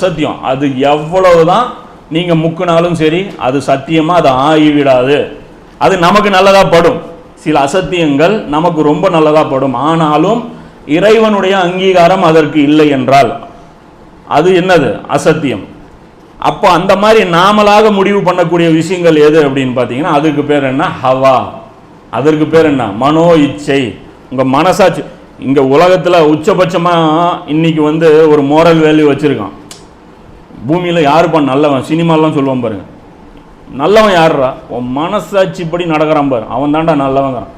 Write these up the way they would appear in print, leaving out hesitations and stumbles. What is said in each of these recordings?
அசத்தியம். அது எவ்வளவுதான் நீங்க முக்குனாலும் சரி, அது சத்தியமா அது ஆகிவிடாது. அது நமக்கு நல்லதா படும். சில அசத்தியங்கள் நமக்கு ரொம்ப நல்லதா படும். ஆனாலும் இறைவனுடைய அங்கீகாரம் அதற்கு இல்லை என்றால் அது என்னது? அசத்தியம். அப்போ அந்த மாதிரி நாமளாக முடிவு பண்ணக்கூடிய விஷயங்கள் எது அப்படின்னு பார்த்தீங்கன்னா அதுக்கு பேர் என்ன? ஹவா. அதற்கு பேர் என்ன? மனோ இச்சை. உங்கள் மனசாட்சி. இங்கே உலகத்தில் உச்சபட்சமாக இன்னைக்கு ஒரு மோரல் வேல்யூ வச்சுருக்கான். பூமியில் யாருப்பா நல்லவன்? சினிமாலாம் சொல்லுவான் பாருங்க, நல்லவன் யாருடா? உன் மனசாட்சிப்படி நடக்கிறான் பாரு, அவன் தான்டா நல்லவங்கிறான்.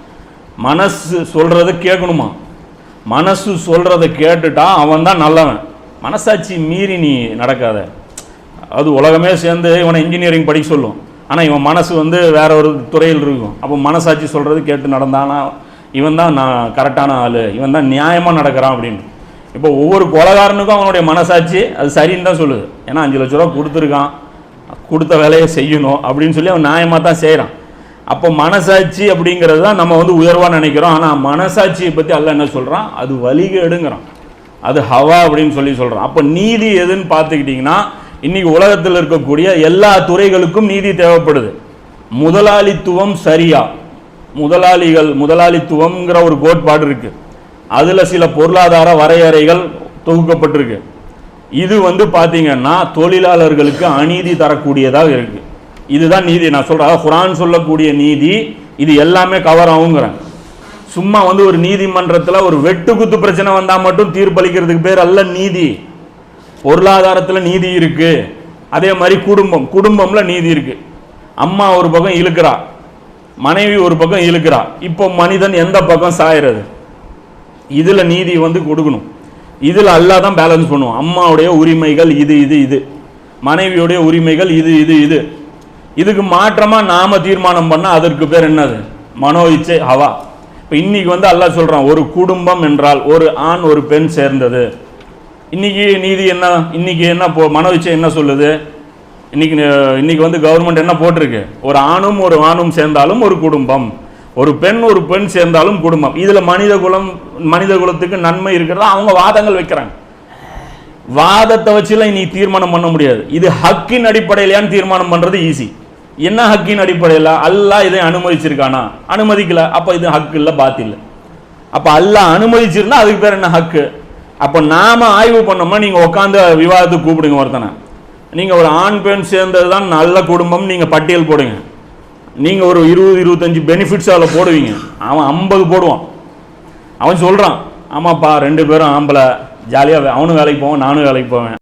மனசு சொல்கிறத கேட்கணுமா? மனசு சொல்கிறத கேட்டுட்டா அவன் தான் நல்லவன். மனசாட்சி மீறி நீ நடக்காத. அது உலகமே சேர்ந்து இவனை இன்ஜினியரிங் படிக்க சொல்லும், ஆனால் இவன் மனசு வேற ஒரு துறையில் இருக்கும். அப்போ மனசாட்சி சொல்கிறது கேட்டு நடந்தானா இவன் தான் நான் கரெக்டான ஆள், இவன் தான் நியாயமாக நடக்கிறான் அப்படின்னு. இப்போ ஒவ்வொரு கொலைகாரனுக்கும் அவனுடைய மனசாட்சி அது சரின்னு தான் சொல்லுது. ஏன்னா 5 லட்ச ரூபா கொடுத்துருக்கான், கொடுத்த வேலையை செய்யணும் அப்படின்னு சொல்லி அவன் நியாயமாக தான் செய்கிறான். அப்போ மனசாட்சி அப்படிங்கிறது தான் நம்ம உயர்வாக நினைக்கிறோம். ஆனால் மனசாட்சியை பற்றி அல்லாஹ் என்ன சொல்கிறான்? அது வழிகேடுங்கிறான், அது ஹவா அப்படின்னு சொல்கிறான். அப்போ நீதி எதுன்னு பார்த்துக்கிட்டிங்கன்னா இன்னைக்கு உலகத்தில் இருக்கக்கூடிய எல்லா துறைகளுக்கும் நீதி தேவைப்படுது. முதலாளித்துவம் சரியா? முதலாளித்துவம்ங்கிற ஒரு கோட்பாடு இருக்கு. அதுல சில பொருளாதார வரையறைகள் தொகுக்கப்பட்டிருக்கு. இது பார்த்தீங்கன்னா தொழிலாளர்களுக்கு அநீதி தரக்கூடியதாக இருக்கு. இதுதான் நீதி. நான் சொல்றேன், குர்ஆன் சொல்லக்கூடிய நீதி இது எல்லாமே கவர் ஆகுங்கிறேன். சும்மா ஒரு நீதிமன்றத்தில் ஒரு வெட்டுக்குத்து பிரச்சனை வந்தா மட்டும் தீர்ப்பளிக்கிறதுக்கு பேர் அல்ல நீதி. பொருளாதாரத்தில் நீதி இருக்கு. அதே மாதிரி குடும்பம்ல நீதி இருக்கு. அம்மா ஒரு பக்கம் இழுக்கிறா, மனைவி ஒரு பக்கம் இழுக்கிறா. இப்போ மனிதன் எந்த பக்கம் சாயிறது? இதுல நீதி கொடுக்கணும். இதுல அல்லாஹ் தான் பேலன்ஸ் பண்ணுவோம். அம்மாவுடைய உரிமைகள் இது, மனைவியுடைய உரிமைகள் இது. இதுக்கு மாற்றமா நாம தீர்மானம் பண்ணா அதற்கு பேர் என்னது? மனோ இச்சை, ஹவா. இப்போ இன்னைக்கு அல்லாஹ் சொல்றான், ஒரு குடும்பம் என்றால் ஒரு ஆண் ஒரு பெண் சேர்ந்தது. இன்னைக்கு நீதி என்ன? இன்னைக்கு என்ன மனோ இச்சை என்ன சொல்லுது? இன்னைக்கு கவர்மெண்ட் என்ன போட்டிருக்கு? ஒரு ஆணும் சேர்ந்தாலும் ஒரு குடும்பம், ஒரு பெண் சேர்ந்தாலும் குடும்பம். இதுல மனித குலத்துக்கு நன்மை இருக்கிறதா அவங்க வாதங்கள் வைக்கிறாங்க. வாதத்தை வச்சுலாம் நீ தீர்மானம் பண்ண முடியாது. இது ஹக்கின் அடிப்படையிலான்னு தீர்மானம் பண்றது ஈஸி. என்ன ஹக்கின் அடிப்படையில்? அல்லாஹ் இதை அனுமதிச்சிருக்கானா? அனுமதிக்கல, அப்ப இது ஹக்கு இல்ல, பாத்தில். அப்ப அல்லாஹ் அனுமதிச்சிருந்தா அதுக்கு பேர் என்ன? ஹக்கு. அப்ப நாம ஆய்வு பண்ணோம்னா நீங்க உட்காந்து விவாதத்துக்கு கூப்பிடுங்க ஒருத்தனை. நீங்க ஒரு ஆண் பெண் சேர்ந்தது தான் நல்ல குடும்பம் நீங்க பட்டியல் போடுங்க. நீங்க ஒரு 20-25 பெனிஃபிட்ஸ் அதில் போடுவீங்க. அவன் 50 போடுவான். அவன் சொல்றான், ஆமாப்பா 2 பேரும் ஆம்பளை, ஜாலியாக அவனும் வேலைக்கு போவான், நானும் வேலைக்கு போவேன்.